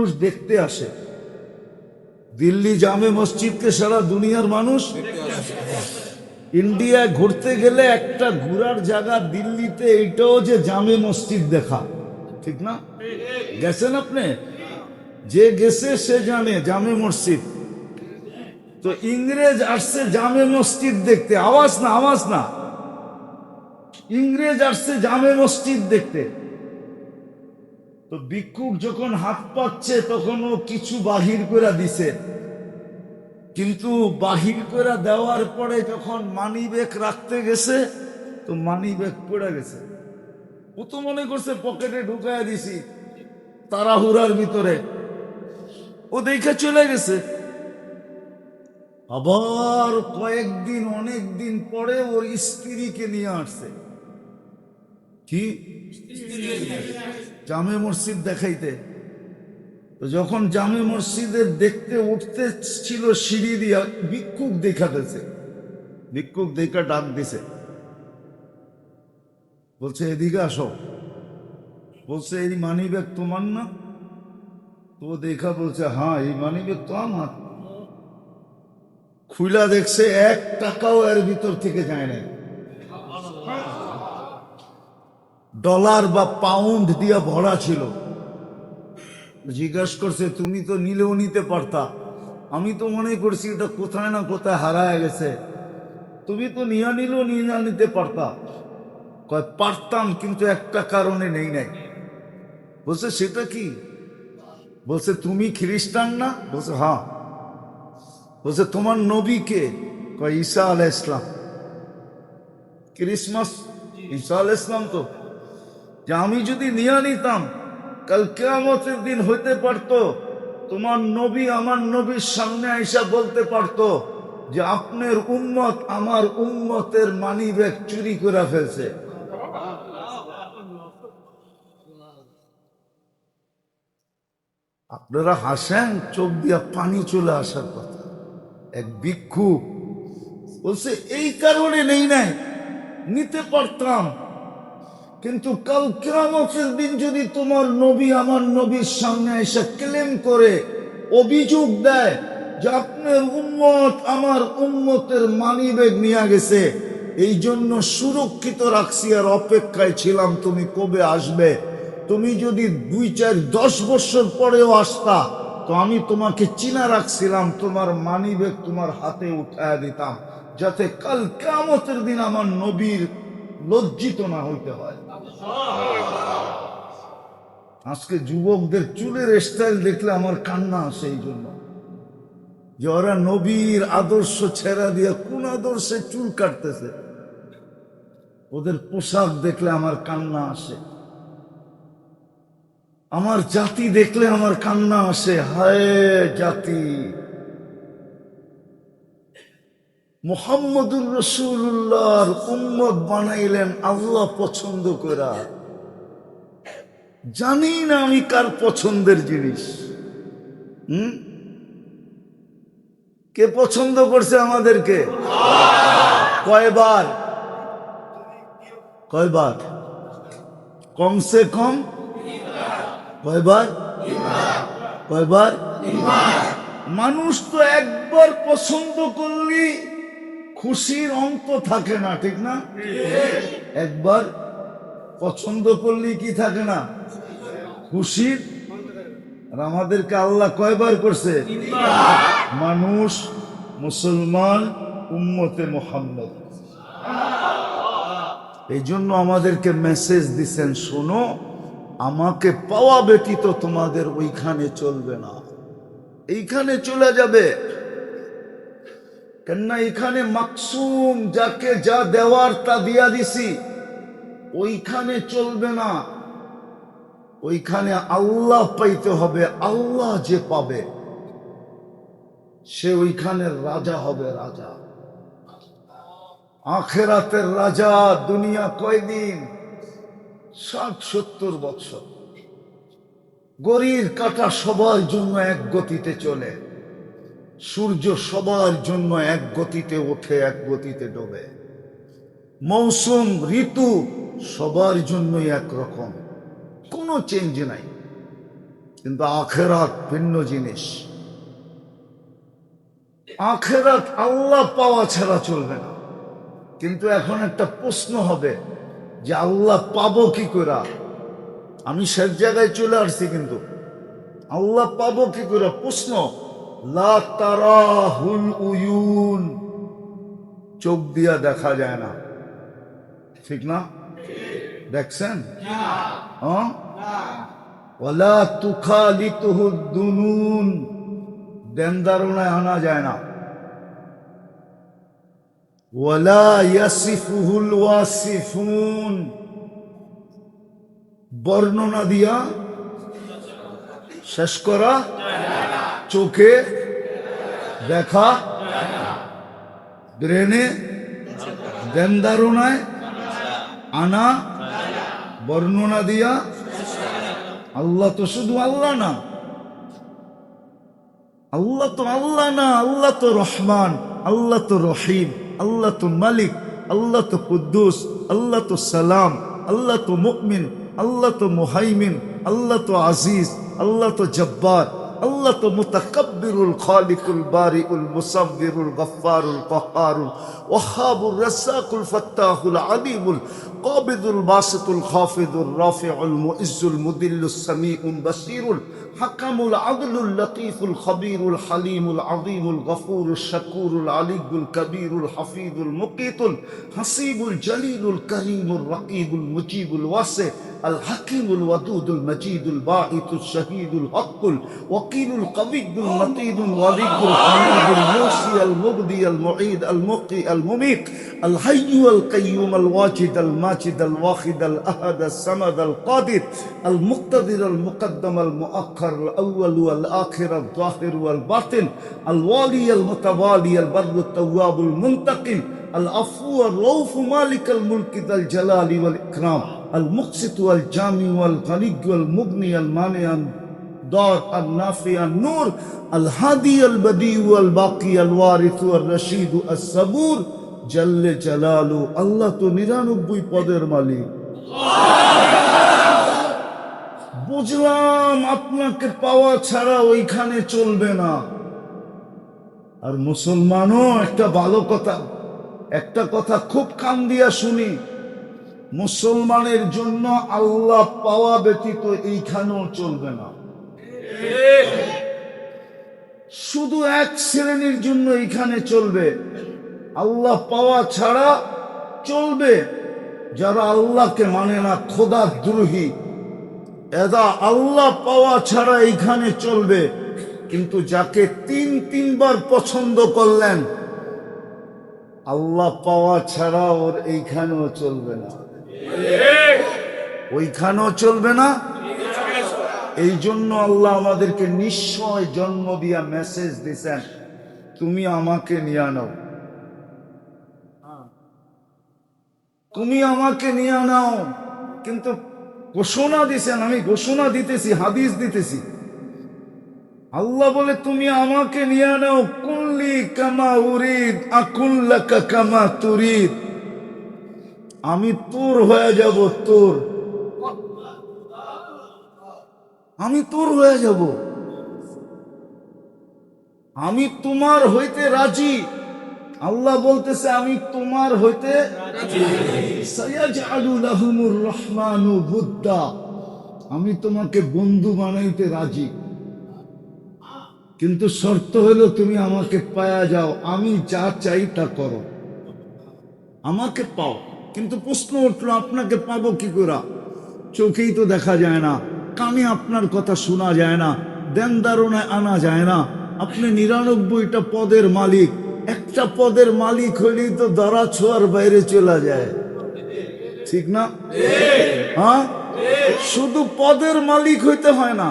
মানুষ দেখতে আসে। দিল্লি জামে মসজিদকে সারা দুনিয়ার মানুষ, ইন্ডিয়ায় ঘুরতে গেলে একটা ঘোরার জায়গা দিল্লিতে এইটাও যে জামে মসজিদ দেখা, ঠিক না? গেছেন আপনি? যে গেছে সে জানে জামে মসজিদ। তো ইংরেজ আসছে জামে মসজিদ দেখতে, আওয়াজ না আওয়াজ না, ইংরেজ আসছে জামে মসজিদ দেখতে। তো ভিক্ষুক যখন হাত পাচ্ছে তখন ও কিছু বাহির করে দিছে, কিন্তু বাহির করে দেওয়ার পরে যখন মানি ব্যাগ রাখতে গেছে তো মানি ব্যাগ পড়ে গেছে। ও তো মনে করছে পকেটে ঢুকায় দিছি তাড়াহুড়ার ভিতরে, ও দেখে চলে গেছে। আবার কয়েকদিন অনেক দিন পরে ওর স্ত্রীকে নিয়ে আসছে, কি জামে মসজিদ দেখাইতে। তো যখন জামে মসজিদের দেখতে উঠতে ছিল সিঁড়ি দিয়া, ভিক্ষুক দেখাতেছে, ভিক্ষুক দেখা ডাক দিছে, বলছে এদিকে আসো। বলছে এই মানি ব্যাগ তোমার না? তো দেখা বলছে হ্যাঁ এই মানি ব্যাগ তো আমার। খুইলা দেখছে 1 টাকাও এর ভিতর থেকে যায় না, ডলার বা পাউন্ড দিয়া ভরা ছিল। জিজ্ঞাসা করছে তুমি তো নিলেও নিতে পারতা, আমি তো মনে করছি এটা কোথায় না কোথায় হারায় গেছে, তুমি তো নিয়ে নিলেও নিয়ে নিতে পারতা। কয় পারতাম কিন্তু একটা কারণে নেই নাই। বলছে সেটা কি? বলছে তুমি খ্রিস্টান না? বলছে হ্যাঁ। বলছে তোমার নবী কে? কয় ঈসা আলাইহিস সালাম। ক্রিসমাস ঈসা আলাইহিস সালাম তো। যে আমি যদি নিয়ে নিতাম কাল কিয়ামতের দিন হইতে পারতো তোমার নবী আমার নবীর সামনে আইসা বলতে পারতো যে আপনার উম্মত আমার উম্মতের মানিব্যাগ চুরি করে ফেলছে। আপনারা হাসেন, চোখ দিয়া পানি চলে আসার কথা। এক ভিক্ষুক বলছে এই কারণে নেই নাই, নিতে পারতাম কিন্তু কাল কিয়ামতের দিন যদি তোমার নবী আমার নবীর সামনে এসে ক্লেম করে অভিযোগ দেয় যে আপনার উম্মত আমার উম্মতের মানিব্যাগ নিয়ে গেছে, এই জন্য সুরক্ষিত রাখছি আর অপেক্ষায় ছিলাম তুমি কবে আসবে। তুমি যদি 2, 4, 10 বছর পরেও আসতা তো আমি তোমাকে চিনা রাখছিলাম, তোমার মানিব্যাগ তোমার হাতে উঠায় দিতাম যাতে কাল কিয়ামতের দিন আমার নবীর লজ্জিত না হইতে হয়। আজকে যুবকদের চুলের স্টাইল দেখলে আমার কান্না আসে, এই জন্য যে ওরা নবীর আদর্শ ছেড়া দিয়ে কোন আদর্শে চুল কাটতেছে। ওদের পোশাক দেখলে আমার কান্না আসে, আমার জাতি দেখলে আমার কান্না আসে। হায় জাতি, মুহাম্মদুর রাসূলুল্লাহর উম্মত বানাইলেন আল্লাহ পছন্দ করা। জানি না আমি কার পছন্দের জিনিস। কে পছন্দ করছে আমাদেরকে? কয়বার? কয়বার? কমসে কম কয়বার? কয়বার? মানুষ তো একবার পছন্দ করলি খুশির অন্ত থাকে না, ঠিক না? একবার পছন্দ করলি কি থাকে না? খুশির। আর আমাদেরকে আল্লাহ কয়বার করছে? মানুষ, মুসলমান, উম্মতে মুহাম্মদ। এই জন্য আমাদেরকে মেসেজ দিচ্ছেন, শোনো আমাকে পাওয়া ব্যতীত তোমাদের ওইখানে চলবে না, এইখানে চলে যাবে। কেননা এখানে মাকসুম, যাকে যা দেওয়ার তা দিয়া দিছি, ওইখানে চলবে না। ওইখানে আল্লাহ পাইতে হবে, আল্লাহ যে পাবে সে ওইখানের রাজা হবে, রাজা। আখেরাতের রাজা। দুনিয়া কয়দিন? 60-70 বছর। ঘড়ির কাঁটা সবার জন্য এক গতিতে চলে, সূর্য সবার জন্য এক গতিতে ওঠে, এক গতিতে ডোবে। মৌসুম, ঋতু সবার জন্যই একরকম, কোনো চেঞ্জ নাই। কিন্তু আখেরাত ভিন্ন জিনিস। আখেরাত আল্লাহ পাওয়া ছাড়া চলবে না। কিন্তু এখন একটা প্রশ্ন হবে যে আল্লাহ পাবো কি করে? আমি শেষ জায়গায় চলে আসছি, কিন্তু আল্লাহ পাবো কি করে প্রশ্ন। লা তারাহুল উয়ুন, চোখ দিয়া দেখা যায় না, ঠিক না? দেখছেন? ওয়ালা তুখালিতুহু দুনুন, দেন ধারণায় আনা যায় না। ওয়ালা ইয়াসিফুহুল ওয়াসিফুন, বর্ণনা দিয়া শেষ করা চোখে দেখা, ব্রেনে দেন ধারণায় আনা, বর্ণনা দিয়া। আল্লাহ তো শুধু আল্লাহ না, আল্লাহ তো আল্লাহ না, আল্লাহ তো রহমান, আল্লাহ তো রহিম, আল্লাহ তো মালিক, আল্লাহ তো কুদ্দুস, আল্লাহ তো সালাম, আল্লাহ তো মুমিন, আল্লাহ তো মুহাইমিন, আল্লাহ তো আজিজ, আল্লাহ তো জব্বার, আল্লাহ তো মুতাকাব্বিরুল খালিকুল বারিউল মুসাব্বিরুল গফফারুল কাহ্হারুল ওয়াহ্হাবুর রাজ্জাকুল ফাত্তাহুল আলিমুল কাবিদুল বাসিতুল খাফিদুর রাফিউল মুইজ্জুল মুদিল্লুস সামিউল বাসীরুল হাকামুল আদলুল লতীফুল খবীরুল হালিমুল আযীমুল গফুরুশ শাকুরুল আলিয়্যুল কবীরুল হাফিজুল মুকীতুল হাসীবুল জলিলুল করীমুর রকীবুল মুজীবুল ওয়াসি আল হাকীমুল ওয়াদুদুল মজিদুল বাঈতুশ শহীদুল হক্কুল ওয়াকিলুল কবিয়্যুল মতীনুল ওয়ালিয়্যুল হামিদুল মুসি আল মুবদি আল মুঈদ আল মুকি আল মুমীত আল হাইয়্যু আল কাইয়্যুম আল ওয়াজিদ আল মাজিদ আল ওয়াহিদ আল আহাদ আল সামাদ আল কাদির আল মুক্তাদির আল মুকদ্দম আল মুআখ্খার আল আউয়াল ওয়াল আখির আল যাহির ওয়াল বাতিন আল ওয়ালি আল মুতাওয়ালি আল বাররুত তাওয়াবুল মুনতাকিম العفو الرؤوف مالك الملك ذا الجلال والإكرام المقسط والجامع والغني والمغني المانع الضار النافع النور الهادي البديع والباقي الوارث والرشيد الصبور جل جلاله الله তো 99 পদের মালিক। বুঝলাম আপনাকে পাওয়া ছাড়া ওইখানে চলবে না। আর মুসলমানও একটা ভালো কথা, একটা কথা খুব কান দিয়া শুনি, মুসলমানের জন্য আল্লাহ পাওয়া ব্যতীত এইখানেও চলবে না। শুধু এক শ্রেণীর জন্য এইখানে চলবে, আল্লাহ পাওয়া ছাড়া চলবে যারা আল্লাহকে মানে না, খোদা দ্রোহী, এরা আল্লাহ পাওয়া ছাড়া এইখানে চলবে। কিন্তু যাকে তিনবার পছন্দ করলেন, আল্লাহ পাওয়া ছাড়া ওর এইখানেও চলবে না, ওইখানেও চলবে না। এই জন্য আল্লাহ আমাদেরকে নিশ্চয় জন্ম দিয়া মেসেজ দিছেন, তুমি আমাকে নিয়ে নাও, তুমি আমাকে নিয়ে নাও। কিন্তু ঘোষণা দিছেন, আমি ঘোষণা দিতেছি, হাদিস দিতেছি। আল্লাহ বলে তুমি আমাকে নিয়ে নাও, কুল্লি কামা উরিদ আকুল্লাকা কামা তুরিদ, আমি তোর হয়ে যাব, তোর, আমি তোর হয়ে যাব, আমি তোমার হইতে রাজি। আল্লাহ বলতেছে আমি তোমার হইতে সায়াজআলু লাহুমুর রহমানু বুদ্দা, আমি তোমাকে বন্ধু বানাইতে রাজি। কিন্তু শর্ত হলো তুমি আমাকে পায়া যাও, আমি যা চাই তা করো, আমাকে পাও। কিন্তু প্রশ্ন উঠলো আপনাকে পাবো কি করে? চোখেই তো দেখা যায় না, কানে আপনার কথা শোনা যায় না, দেন ধারণায় আনা যায় না। আপনি 99টা পদের মালিক, একটা পদের মালিক হইলেই তো ধরা ছোঁয়ার বাইরে চলে যায়, ঠিক না? হ্যাঁ, শুধু পদের মালিক হইতে হয় না,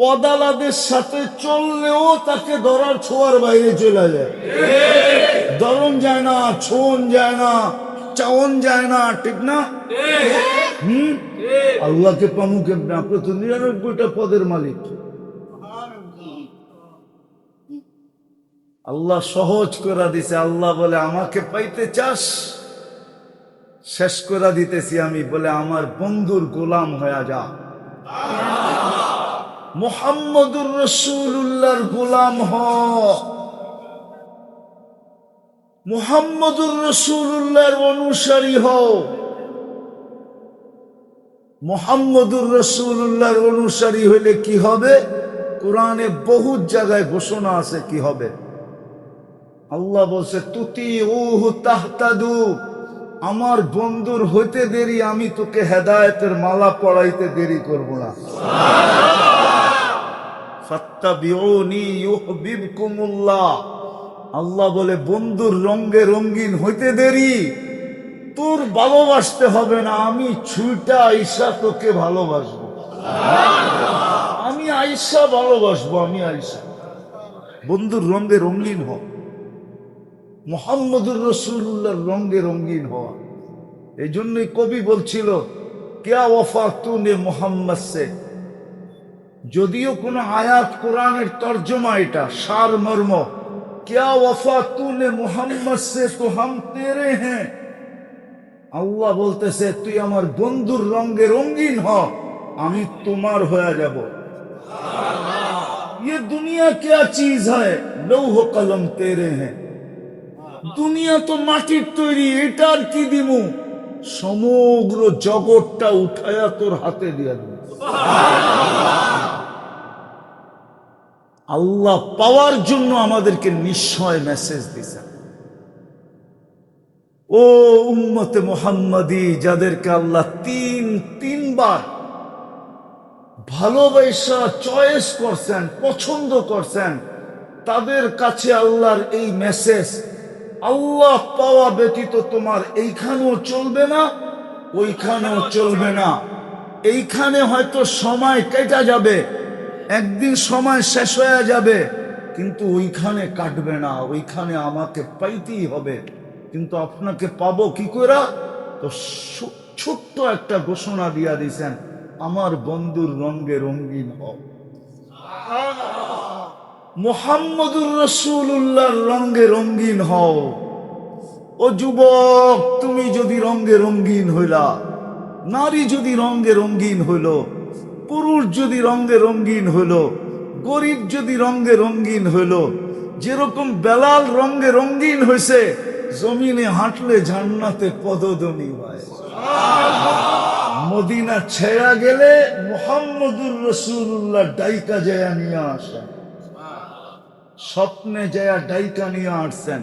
পদালাদের সাথে চললেও তাকে ধরার ছোঁয়ার বাইরে চলে যায়। ধরন যায় না, ছোঁন যায় না, চাওন যায় না, ঠিক না? আল্লাহকে পামু কেমনে? আপনি তো 99টা পদের মালিক। আল্লাহ সহজ করে দিছে। আল্লাহ বলে আমাকে পাইতে চাস, শেষ করে দিতেছি আমি, বলে আমার বন্ধুর গোলাম হয়ে যা। মুহাম্মদুর রাসূলুল্লাহর গোলাম হ, মুহাম্মদুর রাসূলুল্লাহর অনুসারী হও। মুহাম্মদুর রাসূলুল্লাহর অনুসারী হইলে কি হবে? কোরআনে বহুত জায়গায় ঘোষণা আছে কি হবে। আল্লাহ বলছে তুতিউহু তাহতাদু, আমার বন্ধুর হইতে দেরি, আমি তোকে হেদায়েতের মালা পড়াইতে দেরি করব না। ফাত্তাবিউনি ইউহিব্বুকুমুল্লাহ, আল্লাহ বলে বন্ধুর রঙে রঙিন হইতে দেরি, তোর ভালোবাসতে হবে না, আমি ছুইটা আইসা তোকে ভালোবাসবো। আমি আইসা ভালোবাসবো, আমি আইসা। বন্ধুর রঙে রঙিন হ, মুহাম্মদুর রাসূলুল্লাহর রঙে রঙিন হওয়া। এই জন্যই কবি বলছিল কিয়া ওয়াফা তুনে মুহাম্মদ সে। যদিও কোন আয়াত কোরআনের তর্জমা, এটা সার মর্ম, क्या वफा तूने मोहम्मद से तो हम तेरे हैं। আল্লাহ বলতেছে তুই আমার বন্ধুর রঙে রঙিন হ, আমি তোমার হয়ে যাব। ये दुनिया क्या चीज है, लौह कलम तेरे हैं। দুনিয়া তো মাটির তৈরি, এটার কি দিমু? সমগ্র জগৎটা উঠায়া তোর হাতে দিয়া দিব। আল্লাহ পাওয়ার জন্য আমাদেরকে নিশ্চয় মেসেজ দিয়েছেন। ও উম্মতে মুহাম্মাদি, যাদেরকে আল্লাহ তিনবার ভালোবাসা চয়েস করছেন, পছন্দ করছেন, তাদের কাছে আল্লাহর এই মেসেজ, আল্লাহ পাওয়া ব্যতীত তোমার এইখানেও চলবে না, ওইখানেও চলবে না। এইখানে হয়তো সময় কেটে যাবে, একদিন সময় শেষ হয়ে যাবে, কিন্তু ওইখানে কাটবে না, ওইখানে আমাকে পাইতেই হবে। কিন্তু আপনাকে পাবো কি করে? তো ছোট্ট একটা ঘোষণা দিয়া দিয়েছেন, আমার বন্ধুর রঙে রঙিন হও। মুহাম্মদুর রাসূলুল্লাহর রঙে রঙিন হও। ও যুবক, তুমি যদি রঙে রঙিন হইলা, নারী যদি রঙে রঙিন হইল, পুরুষ যদি রঙে রঙিন হইল, গরিব যদি রঙে রঙিন হইল, যেরকম বেলাল রঙে রঙিন হয়েছে, জমিনে হাঁটলে জান্নাতে পদধ্বনি হয়। মদিনা ছেড়া গেলে মুহাম্মদুর রাসূলুল্লাহ ডাইকা জায়া নিয়ে আসেন, স্বপ্নে জায়া ডাইকা নিয়ে আসছেন।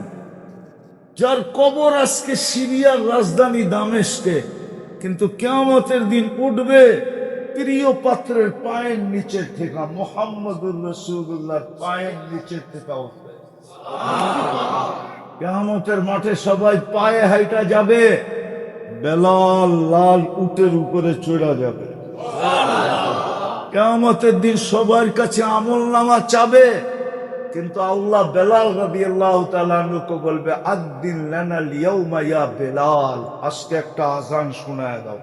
যার কবর আজকে সিরিয়ার রাজধানী দামেস্কে, কিন্তু কিয়ামতের দিন উঠবে প্রিয় পাত্রের পায়ের নিচের থেকে, মুহাম্মদুর রাসূলুল্লাহর পায়ের নিচের থেকে উঠবে। কিয়ামতের মাঠে সবাই পায়ে হাইটা যাবে, বেলাল লাল উটের উপরে চড়া যাবে। কিয়ামতের দিন সবার কাছে আমলনামা চাবে, কিন্তু আল্লাহ বেলাল রাদিয়াল্লাহু তাআলা আনহুকে বলবে আদ্দিন লানাল ইয়াউমা ইয়া বেলাল, আজকে একটা আযান শোনায় দাও।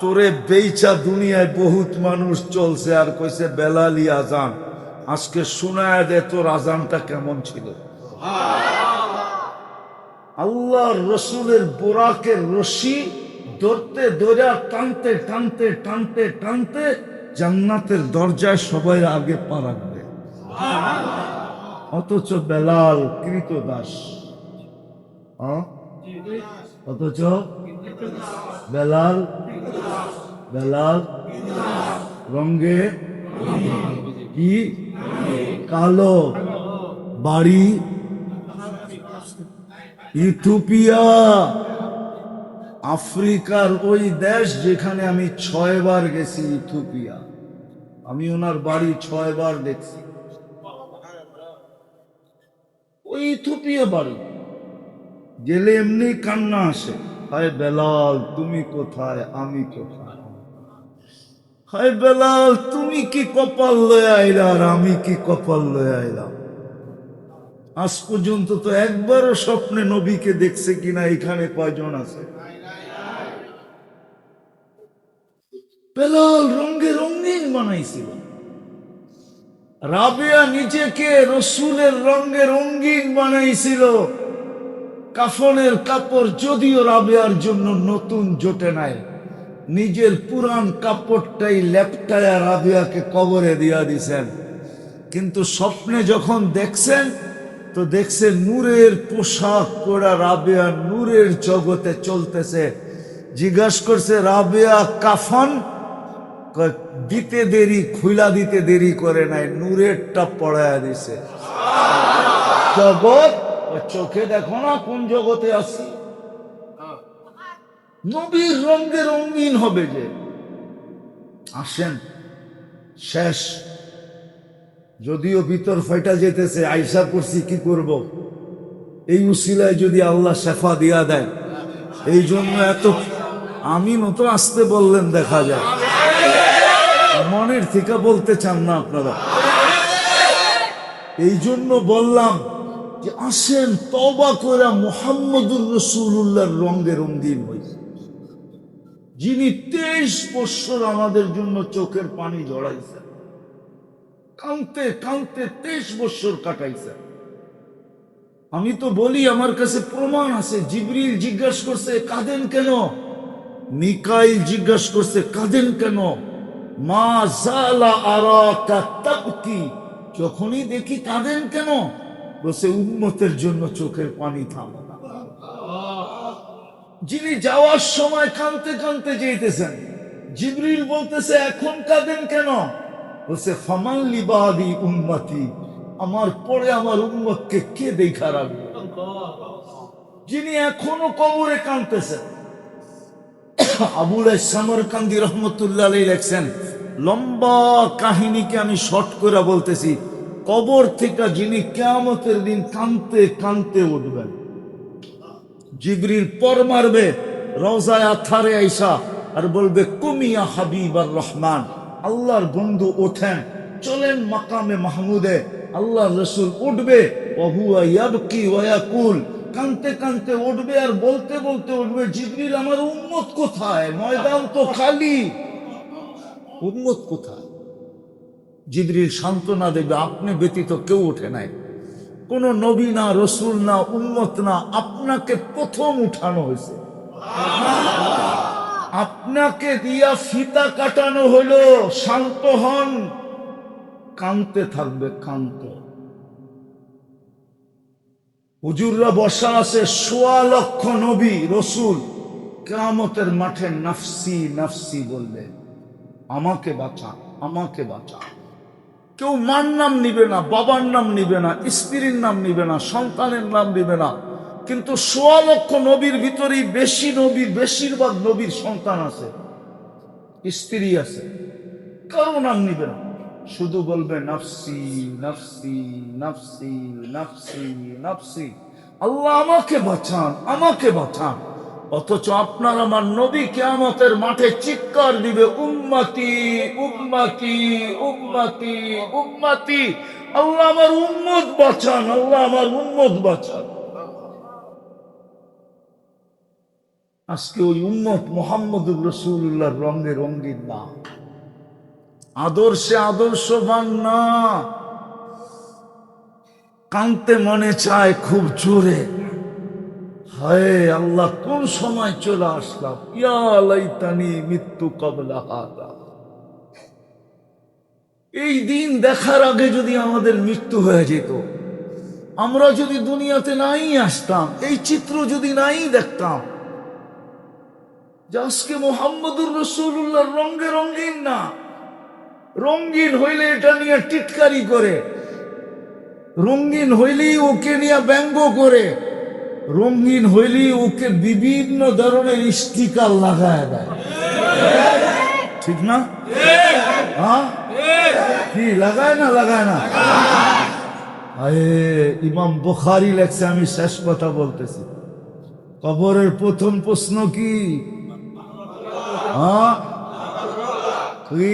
তোরে বেইচা দুনিয়ায় বহুত মানুষ চলছে, আর কইছে বেলালি আযান, আজকে শোনায় দে তোর আযানটা কেমন ছিল। আল্লাহর রসুলের বোরাকের রশি ধরতে ধরে টানতে টানতে টানতে টানতে জান্নাতের দরজায় সবাই আগে পা রাখবে, অথচ বেলাল কৃতদাস। অথচ বেলাল রঙে কি কালো, বাড়ি ইথিওপিয়া, আফ্রিকার ওই দেশ যেখানে আমি 6 বার গেছি, ইথিওপিয়া। আমি ওনার বাড়ি 6 বার দেখছি, ওই ইথিওপিয়া বাড়ি। গেলে এমনি কান্না আসে, হায় বেলাল তুমি কোথায়, আমি কোথায়। হায় বেলাল তুমি কি কপাল লয়ে আইলা, আর আমি কি কপাল লয়ে আইলাম। আজ পর্যন্ত তো একবারও স্বপ্নে নবীকে দেখছে কিনা এখানে কয়জন আছে? বেলাল রঙে রঙিন বানাইছিল। রাবেয়া নিজেকে রসুলের রঙে রঙিন বানাইছিল। কাফনের কাপড় যদিও রাবেয়ার জন্য নতুন জোটে নাই, নিজের পুরান কাপড়টাই লেপটায়া রাবিয়াকে কবরে দিয়া দিছেন, কিন্তু স্বপ্নে যখন দেখছেন তো দেখছেন নূরের পোশাক পরা রাবিয়া নূরের জগতে চলতেছে। জিজ্ঞাসা করছে, রাবিয়া কাফন? দিতে দেরি, খুলা দিতে দেরি করে নাই, নূরেরটা পড়ায়া দিছে। জগৎ চোখে দেখো না কোন জগতে আছি। নবীর রঙে রঙিন হবে যে। আসেন, শেষ, যদিও ভিতর ফাইটা যেতেছে, আইসা করছি, কি করব? এই উসিলায় যদি আল্লাহ শেফা দিয়া দেয়, এই জন্য এত আমি মতো আসতে বললেন, দেখা যায় মনের থেকে বলতে চান না আপনারা, এই জন্য বললাম যে আসেন তওবা করে মুহাম্মদুর রাসূলুল্লাহর রঙে রঙিন হই, যিনি 23 বছর আমাদের জন্য চোখের পানি ঝরাইছেন, কাঁদতে কাঁদতে 23 বছর কাটাইছেন। আমি তো বলি আমার কাছে প্রমাণ আছে। জিবরিল জিজ্ঞাসা করছে কাঁদেন কেন, মিকাইল জিজ্ঞাসা করছে কাঁদেন কেন, মা জালা আরাকা তাবকি, যখনই দেখি কাঁদেন কেন, বসে উম্মতের জন্য চোখের পানি থামে না। যিনি যাওয়ার সময় কাঁদতে কাঁদতে যেতেছেন, জিবরিল বলতেছে এখন কাঁদেন কেন, বলছে ফামান লিবাদি উম্মতি, আমার পরে আমার উম্মতকে কে দেখা রাখবে। যিনি এখনো কবরে কাঁদতেছেন, আবুল সামরকান্দি রহমতুল্লাহ আলাইহি লেখছেন, লম্বা কাহিনীকে আমি শর্ট করে বলতেছি, কবর থেকে যিনি কিয়ামতের দিন কাঁদতে কাঁদতে উঠবেন, জিবরিল পর মারবে রওজায়ে আথারে আইসা আর বলবে কুমিয়া হাবিবার রহমান, আল্লাহর বন্ধু ওঠেন, চলেন মাকামে মাহমুদে। আল্লাহ রসুল উঠবে, ওহুয়া ইয়াবকি ওয়া ইয়াকুল, কাঁদতে কাঁদতে উঠবে আর বলতে বলতে উঠবে, জিবরিল আমার উম্মত কোথায়, ময়দান তো খালি, উম্মত কোথায়? জিবরিল সান্ত্বনা দেবে, আপনি ব্যতীত কেউ ওঠে নাই, কোন নবী না, রসুল না, উম্মত না, আপনাকে প্রথম উঠানো হয়েছে, আপনাকে দিয়া ফিতা কাটানো হলো, শান্ত হন, কাঁদতে থাকবে, কাঁদতে। হুজুররা বসা আছে, ১৬ লক্ষ নবী রসুল, কিয়ামতের মাঠে নাফসি নাফসি বলবে, আমাকে বাঁচা, আমাকে বাঁচা। কেউ মার নাম নিবে না, বাবার নাম নিবে না, স্ত্রীর নাম নিবে না, সন্তানের নাম নিবে না, কিন্তু ১৬ লক্ষ নবীর ভিতরেই বেশি নবী, বেশিরভাগ নবীর সন্তান আছে, স্ত্রী আছে, কারো নাম নিবে না, শুধু বলবে নাফসি নাফসি নাফসি নাফসি নাফসি, আল্লাহ আমাকে বাঁচান, আমাকে বাঁচান। অথচ আপনার আমার নবী কিয়ামতের মাঠে চিৎকার দিবে, উম্মতি উম্মতি উম্মতি উম্মতি, আল্লাহ আমার উম্মত বাঁচান, আল্লাহ আমার উম্মত বাঁচান। আজকে ওই উম্মত মুহাম্মদুর রাসূলুল্লাহর রঙে রঙিন না, আদর্শে আদর্শবান না। কাঁদতে মনে চায় খুব জোরে, হায় আল্লাহ কোন সময় চলে আসলাম, ইয়া লাইতানি মৃত্যু ক্বাবলা হাযা, এই দিন দেখার আগে যদি আমাদের মৃত্যু হয়ে যেত, আমরা যদি দুনিয়াতে নাই আসতাম, এই চিত্র যদি নাই দেখতাম, যে আজকে মুহাম্মদুর রাসূলুল্লাহর রঙে রঙিন না। রঙিন হইলে এটা নিয়ে টিটকারি করে, রঙিন হইলেই ওকে নিয়ে ব্যঙ্গ করে, রঙিন হইলেই ওকে বিভিন্ন ধরনের স্টিকার লাগায় দেয়, ঠিক না? হ্যাঁ, কি লাগায় না, লাগায় না? ইমাম বুখারী লেখছে, আমি শেষ কথা বলতেছি, কবরের প্রথম প্রশ্ন কি? হ্যাঁ, কি?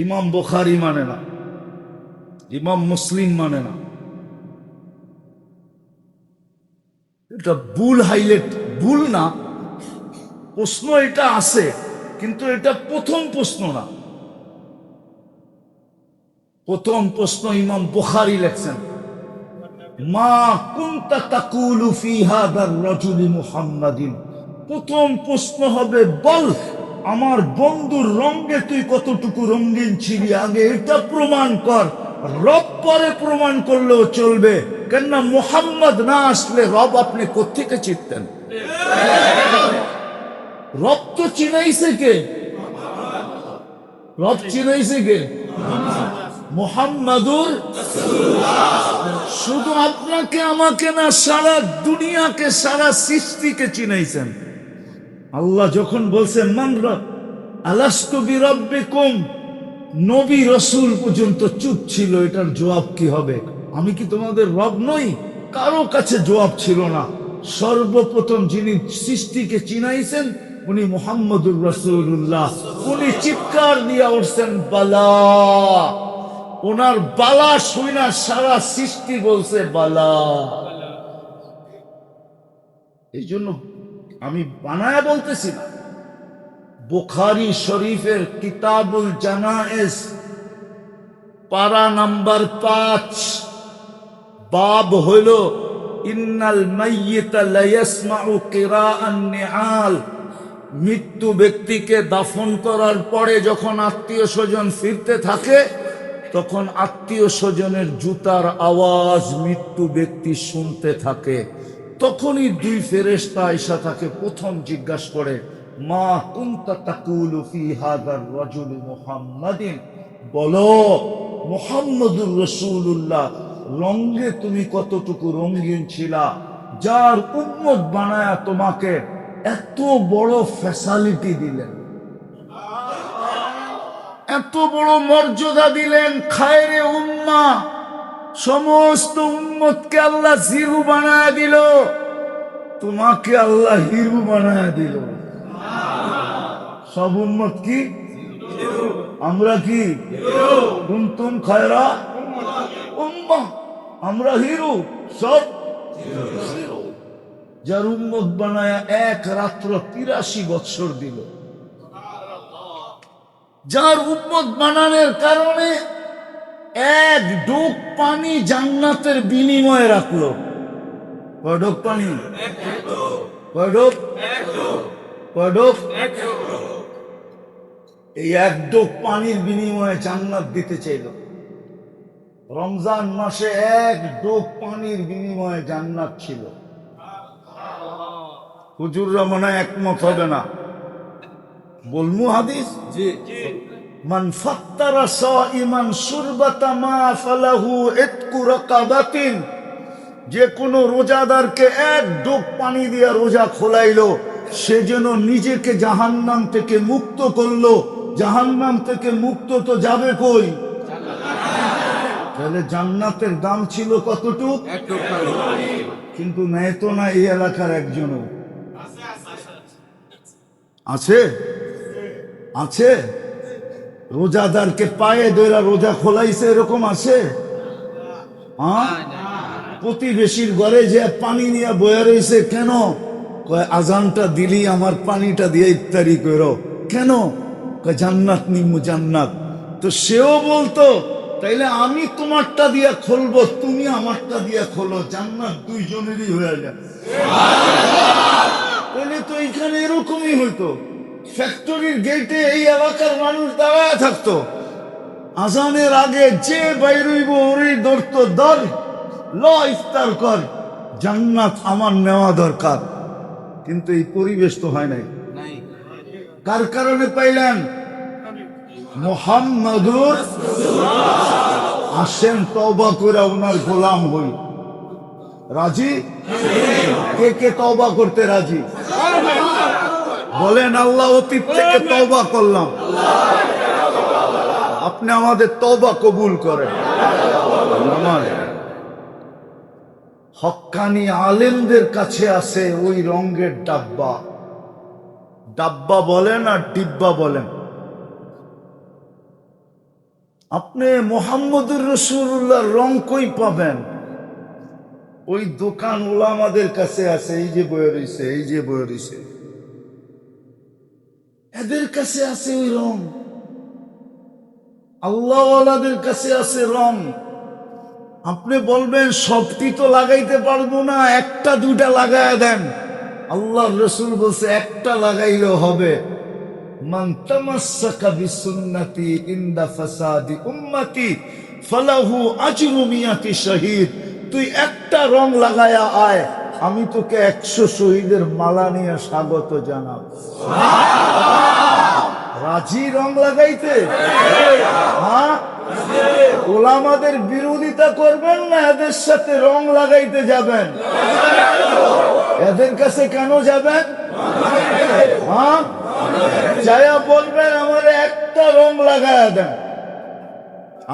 ইমাম বুখারী মানে না, ইমাম মুসলিম মানে না, এটা ভুল হাইলাইট, ভুল না, প্রশ্ন এটা আছে, কিন্তু এটা প্রথম প্রশ্ন না। প্রথম প্রশ্ন ইমাম বুখারী লেখছেন, মা কুনতা তাকুলু ফি হাদার রাজুলি মুহাম্মাদিন, প্রথম প্রশ্ন হবে, বল আমার বন্ধুর রঙে তুই কতটুকু রঙিন ছিলি, আগে এটা প্রমাণ কর। রব পরে প্রমাণ করলেও চলবে, কেননা মুহাম্মদ না আসলে রব আপনি কোত্থেকে চিনতেন? রব তো চিনাইছে কে? রব চিনাইছে কে? মুহাম্মাদুর। শুধু আপনাকে আমাকে না, সারা দুনিয়াকে, সারা সৃষ্টিকে চিনাইছেন। আল্লাহ যখন বলছেন মান রব আলাস্তু বিরাব্বিকুম, নবী রাসূল পর্যন্ত চুপ ছিল। এটার জবাব কি হবে? আমি কি তোমাদের রব নই? কারো কাছে জবাব ছিল না। সর্বপ্রথম যিনি সৃষ্টিকে চিনাইছেন উনি মুহাম্মদুর রাসূলুল্লাহ। উনি চিৎকার দিয়া উঠছেন বালা। ওনার বালা শুনা সারা সৃষ্টি বলছে বালা। এই জন্য আমি বানায়া বলতেছি না। বুখারী শরীফের কিতাবুল জানায়েজ পারা নাম্বার 5, বাব হইল ইন্নাল মাইয়িতা লা ইয়াসমাউ কিরাআন নিআল। মৃত্যু ব্যক্তিকে দাফন করার পরে যখন আত্মীয় স্বজন ফিরতে থাকে, তখন আত্মীয় স্বজনের জুতার আওয়াজ মৃত্যু ব্যক্তি শুনতে থাকে। তখনই দুই ফেরেশতা আয়েশা তাকে প্রথম জিজ্ঞাসা করে, মা কুনতা তাকুলু ফি হাদার রাজুলি মুহাম্মাদিন, বলো মুহাম্মদুর রাসূলুল্লাহ রঙে তুমি কতটুকু রঙিন ছিলা, যার উম্মত বানায়া তোমাকে এত বড় ফ্যাসিলিটি দিলেন, এত বড় মর্যাদা দিলেন। খায়রে উম্মা, সমস্ত উম্মতকে আল্লাহ জিরু বানায়া দিল, তোমাকে আল্লাহ হিরু বানায়া দিল। সব উম্মত কি? আমরা কি? কুনতুম খায়রা উম্মাহ, আমরা হিরু, সব হিরু। যার উম্মত বানায়া এক রাত্র 83 বৎসর দিল, যার উম্মত বানানোর কারণে এক ডোক পানি জান্নাতের বিনিময়ে রাখলো। কয় ডোক পানি? কয় ডোক? কয় ডোক? এই এক ডোক পানির বিনিময়ে জান্নাত দিতে চাইল। রমজান মাসে এক ডোক পানির বিনিময়ে জান্নাত ছিল। হুজুররা মনে হয় একমত হবে না, বলমু হাদিস। মান ফাত্তারা সাইমান শুরবাতা মা ফালাহু ইতকু রাকাবাতিন, যে কোনো রোজাদারকে এক ডোক পানি দিয়া রোজা খোলাইলো, সে যেন নিজেকে জাহান্নাম থেকে মুক্ত করলো। জাহান্নাম থেকে মুক্ত তো যাবে কই? তাহলে জান্নাতের দাম ছিল কতটুক? কিন্তু নেয় তো না এই এলাকার একজনও। আছে? আছে? রোজাদারকে পায়ে ধরে রোজা খোলাইছে এরকম আছে? হ্যাঁ, প্রতিবেশীর ঘরে যে পানি নিয়ে বয়ে রয়েছে, কেন? কয় আজানটা দিলি আমার পানিটা দিয়ে ইফতারি করো। কেন? কয় জান্নাত নিম্মু, জান্নাত। তো সেও বলতো তাইলে আমি তোমারটা দিয়ে খুলবো, তুমি আমারটা দিয়ে খোলো, জান্নাত দুইজনেরই হয়ে যায়। তাহলে তো এখানে এরকমই হইতো। ফ্যাক্টরির গেটে এই এলাকার মানুষ দাঁড়ায় থাকতো, আজানের আগে যে বাইরইব ওরই ধরতো, ধর ল ইফতার কর, জান্নাত আমার নেওয়া দরকার। কিন্তু এই পরিবেশ তো হয় নাই। কার কারণে পাইলেন? মুহাম্মাদুর। আসেন তওবা করে ওনার গোলাম হই। রাজি? কে কে তওবা করতে রাজি? বলেন আল্লাহ অতীত থেকে তওবা করলাম, আপনি আমাদের তওবা কবুল করেন। হক্কানি আলেমদের কাছে আছে ওই রঙের ডাব্বা। ডাব্বা বলেন আর ডিব্বা বলেন। আপনি মুহাম্মদুর রাসূলুল্লাহর রং কই পাবেন? ওই দোকান ওলামাদের কাছে আছে, এই যে বয়ে রইছে, এই যে বয়ে রইছে, এদের কাছে আছে ওই রং। আল্লাহওয়ালাদের কাছে আছে রং। আপনি বলবেন সবটি তো লাগাইতে পারবো না, একটা দুটা লাগায় দেন। আল্লাহ রসুল বলছে একটা লাগাইলেও হবে। মান তামাসসাকা বিসুন্নতি ইনদা ফাসাদি উম্মতি ফালাহু আজরু মিয়াতি শহীদ। তুই একটা রং লাগায়া আয়, আমি তোকে 100 শহীদের মালা নিয়ে স্বাগত জানাব। রাজি রং লাগাইতে? হ্যাঁ, ওলামাদের বিরোধিতা করবেন না এদের সাথে রং লাগাইতে যাবেন? এদের কাছে কেন যাবেন? হ্যাঁ, যায়া বলবেন আমার একটা রং লাগায়া দেন।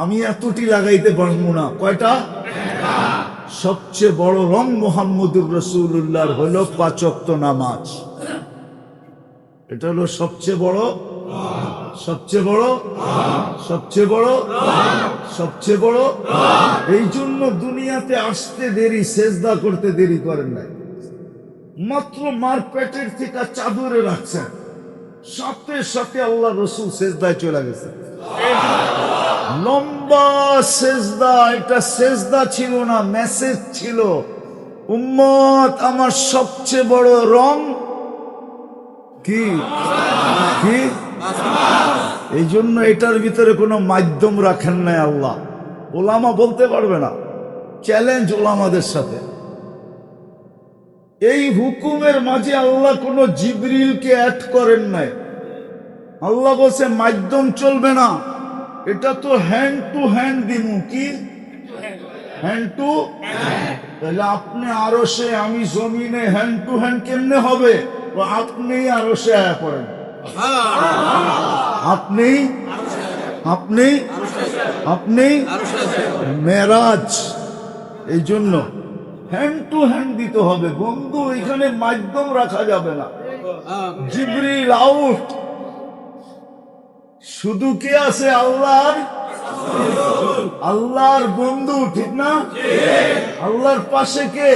আমি এতটি লাগাইতে পারবো না। কয়টা? সবচেয়ে বড় রং মুহাম্মদুর রাসূলুল্লাহর হলো 5 ওয়াক্ত নামাজ। এটা হলো সবচেয়ে বড়, সবচেয়ে বড়, সবচেয়ে বড়, সবচেয়ে বড়। এই জন্য দুনিয়াতে আসতে দেরি, সেজদা করতে দেরি করেন নাই। মাত্র মার পেটের থেকে চাদরে রাখছেন, সাথে সাথে আল্লাহ রসুল সেজদায় চলে গেছে। লম্বা সেজদা, এটা সেজদা ছিল না, মেসেজ ছিল। উম্মত, আমার সবচেয়ে বড় রং কি? কি? এই জন্য এটার ভিতরে কোনো মাধ্যম রাখেন নাই আল্লাহ। ওলামা বলতে পারবে না, চ্যালেঞ্জ ওলামাদের সাথে। এই হুকুমের মাঝে আল্লাহ কোন জিবরিলকে অ্যাড করেন নাই। আল্লাহ বলছে মাধ্যম চলবে না, এটা তো হ্যান্ড টু হ্যান্ড দিমু। কি হ্যান্ড টু? তাহলে আপনি আরশে, আমি জমিনে, হ্যান্ড টু হ্যান্ড কেমনে হবে? আপনি আরশে আয়া পড়েন, আপনি আপনি আপনি মেরাজ। এই জন্য হ্যান্ড টু হ্যান্ড দিতে হবে বন্ধু, এখানে মাধ্যম রাখা যাবে না। জিবরিল আউট, শুধু কে আছে? আল্লাহর, আল্লাহর বন্ধু, ঠিক না? আল্লাহর পাশে কে?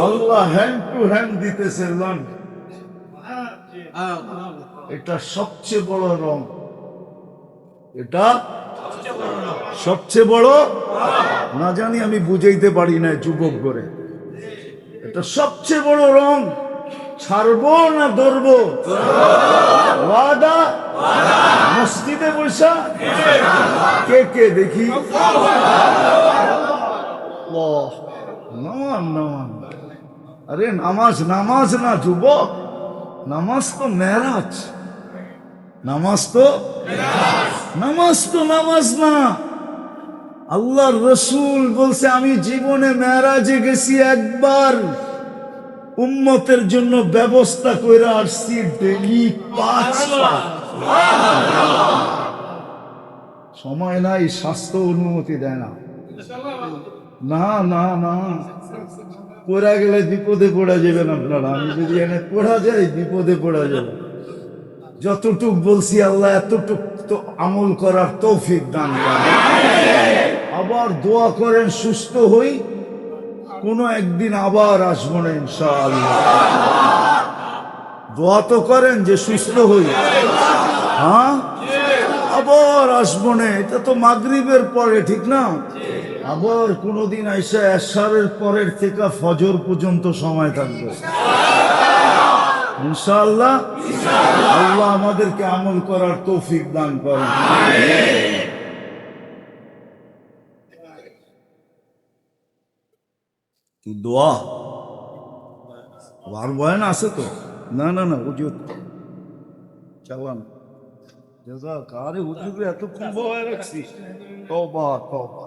আল্লাহ হ্যান্ড টু হ্যান্ড দিতেছে। এটা সবচেয়ে বড় রং, এটা সবচেয়ে বড়। না জানি আমি বুঝাইতে পারি না যুবক করে। এটা সবচেয়ে বড় রং। ছাড়বো না ধরবো? ওয়াদা? মসজিদে বসা কে কে দেখি? নামান নামান। আরে নামাজ নামাজ না যুবক, নামাজ তো মেরাজ। নামাজ তো নামাজ তো নামাজ না। আল্লাহর রসুল বলছে আমি জীবনে মেরাজে গেছি একবার, উম্মতের জন্য ব্যবস্থা করে আসছি ডেইলি 5 বার। সময় নাই, স্বাস্থ্য অনুমতি দেয় না। না না না, পড়া গেলে বিপদে পড়া যাবেন আপনারা। আমি যদি এনে পড়া যাই বিপদে পড়া যাবে। যতটুক বলছি আল্লাহ এতটুক তো আমল করার তৌফিক দান করেন। আবার দোয়া করেন সুস্থ হই, কোনো একদিন আবার আসবো না ইনশাআল্লাহ। দোয়া তো করেন যে সুস্থ হই। হ্যাঁ, আবার আসবো না। এটা তো মাগরিবের পরে, ঠিক না? আবার কোনদিন আইসা এশারের পরের থেকে ফজর পর্যন্ত সময় থাকবে ইনশাআল্লাহ। আল্লাহ আমাদেরকে আমল করার তৌফিক দান করেন। দোয়া আর বয়ান আছে তো? না না না, হুজুর চালান। কারে হুজুরে এতক্ষণ বয়া রাখছি? তওবা তওবা।